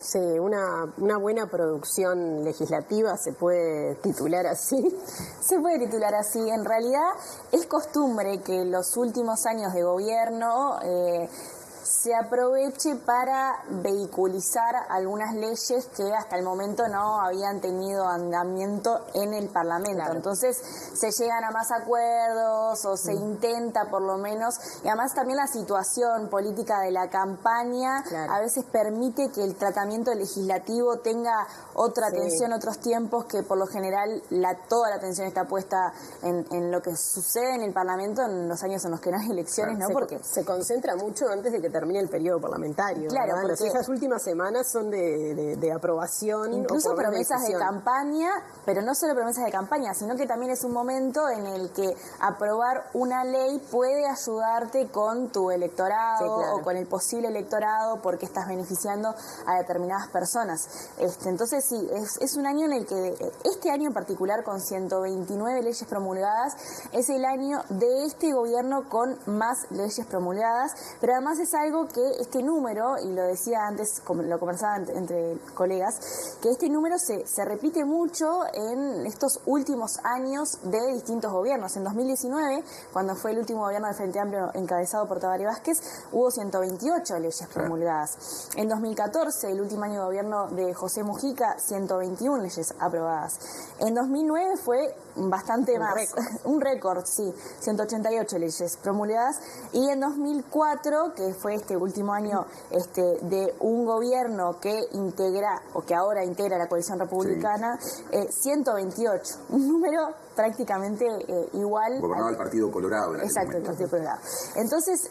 Sí, una buena producción legislativa se puede titular así. Se puede titular así. En realidad es costumbre que los últimos años de gobierno se aproveche para vehiculizar algunas leyes que hasta el momento no habían tenido andamiento en el Parlamento. Claro. Entonces se llegan a más acuerdos o se intenta por lo menos, y además también la situación política de la campaña a veces permite que el tratamiento legislativo tenga otra atención, otros tiempos, que por lo general toda la atención está puesta en lo que sucede en el Parlamento en los años en los que no hay elecciones, ¿no? Porque se concentra mucho antes de que termine el periodo parlamentario. Claro, porque esas últimas semanas son de aprobación. Incluso promesas de campaña, pero no solo promesas de campaña, sino que también es un momento en el que aprobar una ley puede ayudarte con tu electorado o con el posible electorado porque estás beneficiando a determinadas personas. Entonces sí, es un año en el que, este año en particular con 129 leyes promulgadas, es el año de este gobierno con más leyes promulgadas, pero además es algo que este número, y lo decía antes, lo conversaba entre colegas, que este número se repite mucho en estos últimos años de distintos gobiernos. En 2019, cuando fue el último gobierno del Frente Amplio encabezado por Tabaré Vázquez, hubo 128 leyes promulgadas. En 2014, el último año de gobierno de José Mujica, 121 leyes aprobadas. En 2009 fue bastante más. Un récord, sí. 188 leyes promulgadas. Y en 2004, que fue este último año de un gobierno que integra, o que ahora integra la coalición republicana, 128. Un número prácticamente igual. Gobernaba el Partido Colorado. Exacto, el Partido Colorado. Entonces,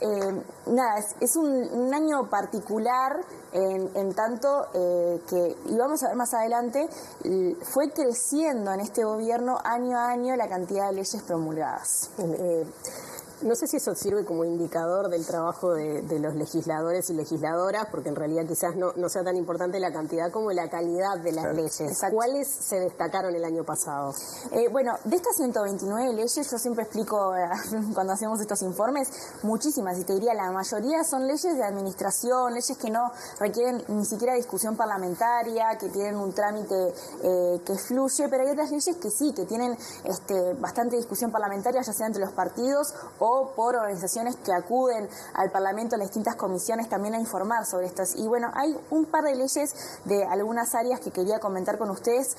nada, es un año particular en tanto que, y vamos a ver más adelante, fue creciendo en este gobierno año a año la cantidad de leyes promulgadas. No sé si eso sirve como indicador del trabajo de los legisladores y legisladoras, porque en realidad quizás no sea tan importante la cantidad como la calidad de las leyes. Exacto. ¿Cuáles se destacaron el año pasado? Bueno, de estas 129 leyes, yo siempre explico cuando hacemos estos informes, muchísimas, y te diría la mayoría son leyes de administración, leyes que no requieren ni siquiera discusión parlamentaria, que tienen un trámite que fluye, pero hay otras leyes que sí, que tienen bastante discusión parlamentaria, ya sea entre los partidos o por organizaciones que acuden al Parlamento, a las distintas comisiones, también a informar sobre estas. Y bueno, hay un par de leyes de algunas áreas que quería comentar con ustedes,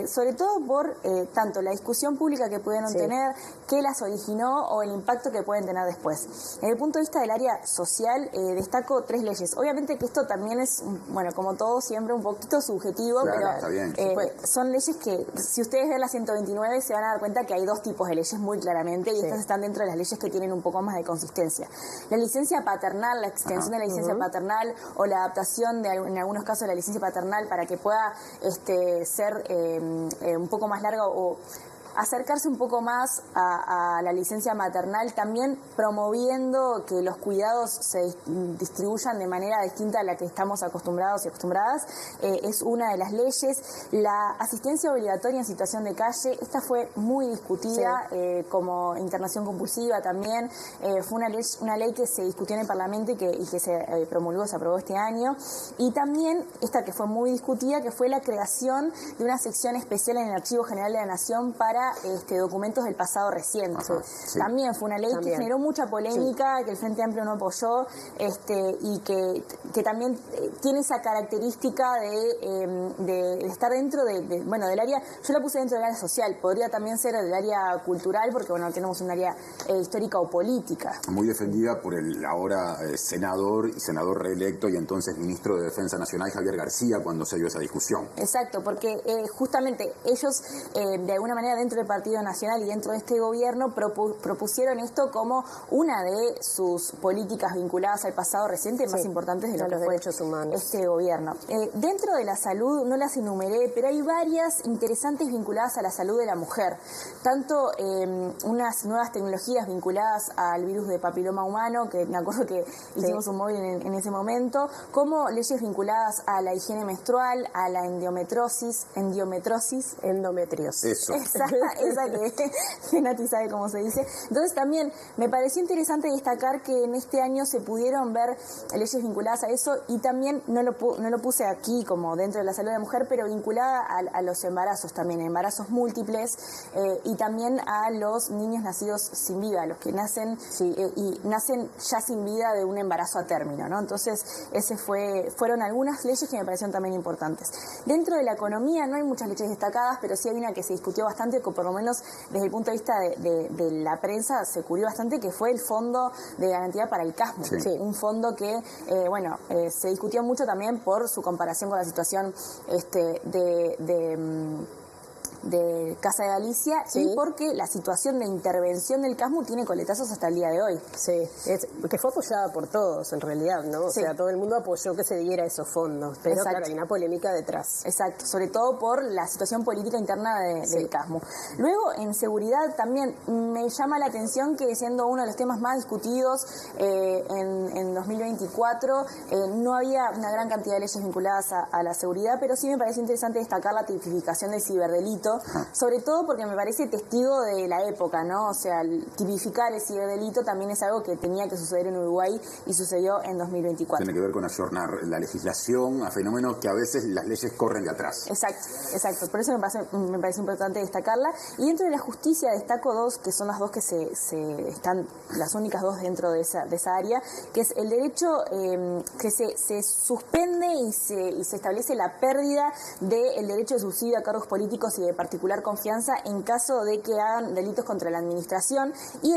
sobre todo por tanto la discusión pública que pudieron tener, qué las originó o el impacto que pueden tener después. En el punto de vista del área social, destaco 3 leyes. Obviamente que esto también es, bueno, como todo, siempre un poquito subjetivo, pero está bien. son leyes que, si ustedes ven las 129, se van a dar cuenta que hay 2 tipos de leyes muy claramente, y estas están dentro de las leyes que tienen un poco más de consistencia. La licencia paternal, la extensión de la licencia paternal o la adaptación en algunos casos de la licencia paternal para que pueda ser un poco más larga o acercarse un poco más a la licencia maternal, también promoviendo que los cuidados se distribuyan de manera distinta a la que estamos acostumbrados y acostumbradas, es una de las leyes. La asistencia obligatoria en situación de calle, esta fue muy discutida, como internación compulsiva también, fue una ley que se discutió en el Parlamento y que se promulgó, se aprobó este año, y también esta que fue muy discutida, que fue la creación de una sección especial en el Archivo General de la Nación para documentos del pasado reciente. También fue una ley que generó mucha polémica, que el Frente Amplio no apoyó, y que también tiene esa característica de estar dentro del área. Yo la puse dentro del área social, podría también ser del área cultural, porque bueno, tenemos un área histórica o política. Muy defendida por el ahora senador y senador reelecto y entonces ministro de Defensa Nacional, Javier García, cuando se dio esa discusión. Exacto, porque justamente ellos, de alguna manera, dentro del Partido Nacional y dentro de este gobierno, propusieron esto como una de sus políticas vinculadas al pasado reciente más importantes de lo que fue derechos humanos. Este gobierno. Dentro de la salud, no las enumeré, pero hay varias interesantes vinculadas a la salud de la mujer. Tanto unas nuevas tecnologías vinculadas al virus de papiloma humano, que me acuerdo que hicimos un móvil en ese momento, como leyes vinculadas a la higiene menstrual, a la endometriosis. Endometriosis. Eso. Exacto. esa que Nati sabe cómo se dice. Entonces también me pareció interesante destacar que en este año se pudieron ver leyes vinculadas a eso, y también no lo puse aquí como dentro de la salud de la mujer, pero vinculada a los embarazos también, embarazos múltiples, y también a los niños nacidos sin vida, los que nacen y nacen ya sin vida de un embarazo a término, ¿no? Entonces fueron algunas leyes que me parecieron también importantes. Dentro de la economía no hay muchas leyes destacadas, pero sí hay una que se discutió bastante, que por lo menos desde el punto de vista de la prensa se cubrió bastante, que fue el Fondo de Garantía para el Casmo. Sí. Un fondo que, se discutió mucho también por su comparación con la situación de Casa de Galicia, y porque la situación de intervención del CASMU tiene coletazos hasta el día de hoy. Sí, que fue apoyada por todos en realidad, ¿no? O sea, todo el mundo apoyó que se diera esos fondos, pero claro, hay una polémica detrás. Exacto, sobre todo por la situación política interna del CASMU. Luego, en seguridad también me llama la atención que, siendo uno de los temas más discutidos en 2024, no había una gran cantidad de leyes vinculadas a la seguridad, pero sí me parece interesante destacar la tipificación del ciberdelito, sobre todo porque me parece testigo de la época, ¿no? O sea, tipificar el ciberdelito también es algo que tenía que suceder en Uruguay y sucedió en 2024. Tiene que ver con ayornar la legislación a fenómenos que a veces las leyes corren de atrás. Exacto. Por eso me parece importante destacarla. Y dentro de la justicia destaco dos, que son las dos que están las únicas dos dentro de esa área, que es el derecho que se suspende y se establece la pérdida del derecho de subsidio a cargos políticos y de particular confianza en caso de que hagan delitos contra la administración, y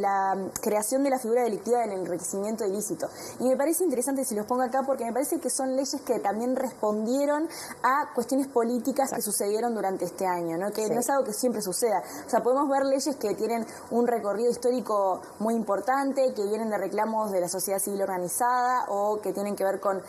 la creación de la figura delictiva del enriquecimiento ilícito. Y me parece interesante si los pongo acá, porque me parece que son leyes que también respondieron a cuestiones políticas que sucedieron durante este año, ¿no? Que no es algo que siempre suceda. O sea, podemos ver leyes que tienen un recorrido histórico muy importante, que vienen de reclamos de la sociedad civil organizada, o que tienen que ver con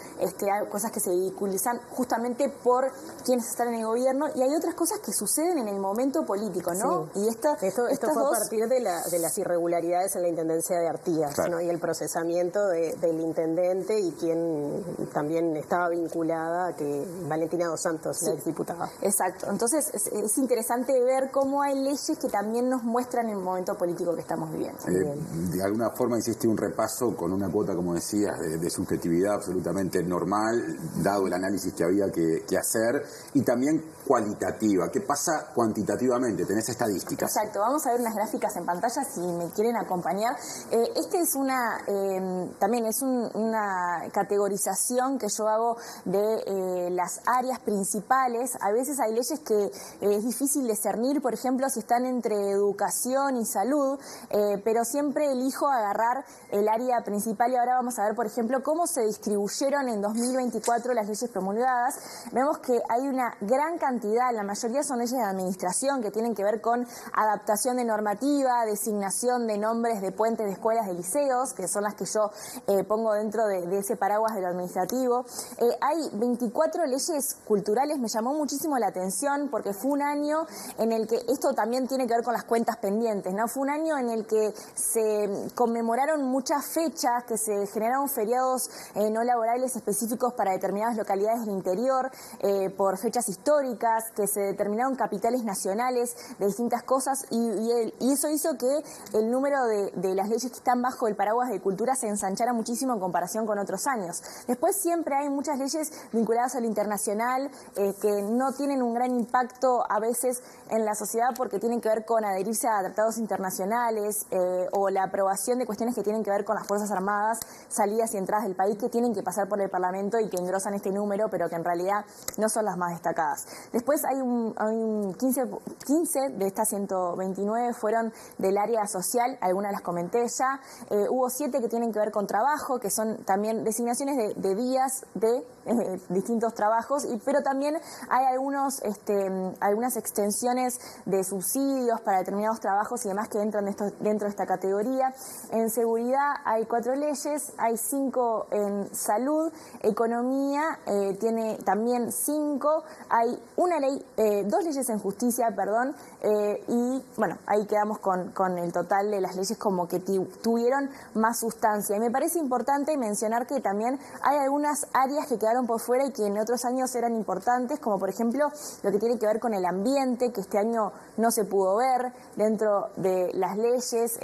cosas que se vehiculizan justamente por quienes están en el gobierno, y hay otras cosas que suceden en el momento político, ¿no? Sí. Y esto fue a partir de las irregularidades en la Intendencia de Artigas, ¿no? Y el procesamiento del intendente, y quien también estaba vinculada, que Valentina Dos Santos, la exdiputada. Exacto. Entonces es interesante ver cómo hay leyes que también nos muestran el momento político que estamos viviendo. De alguna forma hiciste un repaso con una cuota, como decías, de subjetividad absolutamente normal, dado el análisis que había que hacer, y también cualitativa. ¿Qué pasa cuantitativamente? ¿Tenés estadísticas? Exacto. Vamos a ver unas gráficas en pantalla si me quieren acompañar. Es también es una categorización que yo hago de las áreas principales. A veces hay leyes que es difícil discernir, por ejemplo, si están entre educación y salud, pero siempre elijo agarrar el área principal, y ahora vamos a ver, por ejemplo, cómo se distribuyeron en 2024 las leyes promulgadas. Vemos que hay una gran cantidad, la mayoría son leyes de administración que tienen que ver con adaptación de normativa, designación de nombres de puentes de escuelas, de liceos, que son las que yo pongo dentro de ese paraguas de lo administrativo. Hay 24 leyes culturales. Me llamó muchísimo la atención porque fue un año en el que esto también tiene que ver con las cuentas pendientes, ¿no? Fue un año en el que se conmemoraron muchas fechas, que se generaron feriados no laborales específicos para determinadas localidades del interior, por fechas históricas, que se determinaron capitales nacionales de distintas cosas, y eso hizo que el número de las leyes que están bajo el paraguas de cultura se ensanchara muchísimo en comparación con otros años. Después siempre hay muchas leyes vinculadas a lo internacional que no tienen un gran impacto a veces en la sociedad, porque tienen que ver con adherirse a tratados internacionales o la aprobación de cuestiones que tienen que ver con las Fuerzas Armadas, salidas y entradas del país, que tienen que pasar por el Parlamento y que engrosan este número, pero que en realidad no son las más destacadas. Después hay 15 de estas 129 fueron del área social, algunas las comenté ya. Hubo 7 que tienen que ver con trabajo, que son también designaciones de días de distintos trabajos, pero también hay algunas extensiones de subsidios para determinados trabajos y demás que entran dentro de esta categoría. En seguridad hay 4 leyes, hay 5 en salud. Economía tiene también 5, hay 2 leyes en justicia, y bueno, ahí quedamos con el total de las leyes como que tuvieron más sustancia. Y me parece importante mencionar que también hay algunas áreas que quedaron quedaron por fuera y que en otros años eran importantes, como por ejemplo lo que tiene que ver con el ambiente, que este año no se pudo ver dentro de las leyes,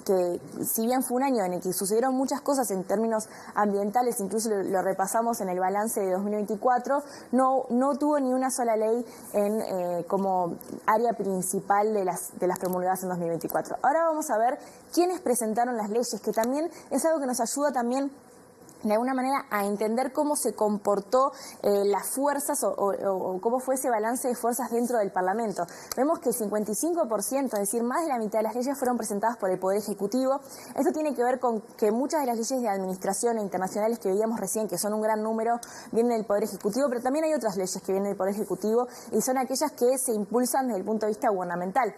que si bien fue un año en el que sucedieron muchas cosas en términos ambientales, incluso lo repasamos en el balance de 2024, no tuvo ni una sola ley como área principal de las promulgadas en 2024. Ahora vamos a ver quiénes presentaron las leyes, que también es algo que nos ayuda también de alguna manera a entender cómo se comportó las fuerzas o cómo fue ese balance de fuerzas dentro del Parlamento. Vemos que el 55%, es decir, más de la mitad de las leyes fueron presentadas por el Poder Ejecutivo. Esto tiene que ver con que muchas de las leyes de administración e internacionales que veíamos recién, que son un gran número, vienen del Poder Ejecutivo, pero también hay otras leyes que vienen del Poder Ejecutivo y son aquellas que se impulsan desde el punto de vista gubernamental.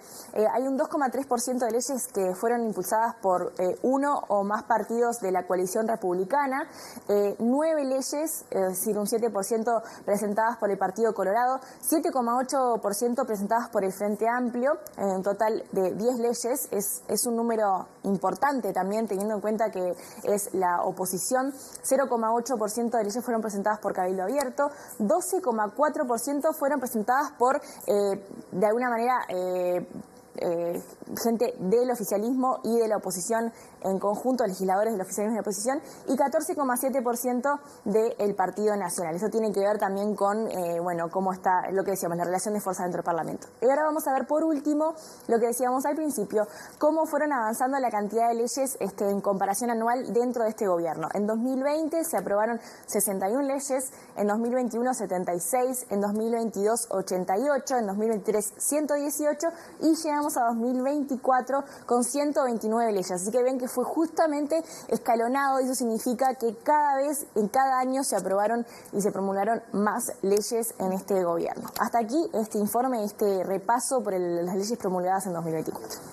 Hay un 2,3% de leyes que fueron impulsadas por uno o más partidos de la coalición republicana, 9 leyes, es decir, un 7% presentadas por el Partido Colorado, 7,8% presentadas por el Frente Amplio, en un total de 10 leyes, es un número importante también teniendo en cuenta que es la oposición. 0,8% de leyes fueron presentadas por Cabildo Abierto, 12,4% fueron presentadas por, de alguna manera, gente del oficialismo y de la oposición en conjunto, legisladores del oficialismo y de la oposición, y 14,7% del Partido Nacional. Eso tiene que ver también con, cómo está, lo que decíamos, la relación de fuerza dentro del Parlamento. Y ahora vamos a ver, por último, lo que decíamos al principio, cómo fueron avanzando la cantidad de leyes en comparación anual dentro de este gobierno. En 2020 se aprobaron 61 leyes, en 2021 76, en 2022 88, en 2023 118 y llegamos a 2024 con 129 leyes. Así que ven que fue justamente escalonado y eso significa que en cada año se aprobaron y se promulgaron más leyes en este gobierno. Hasta aquí este informe, este repaso por las leyes promulgadas en 2024.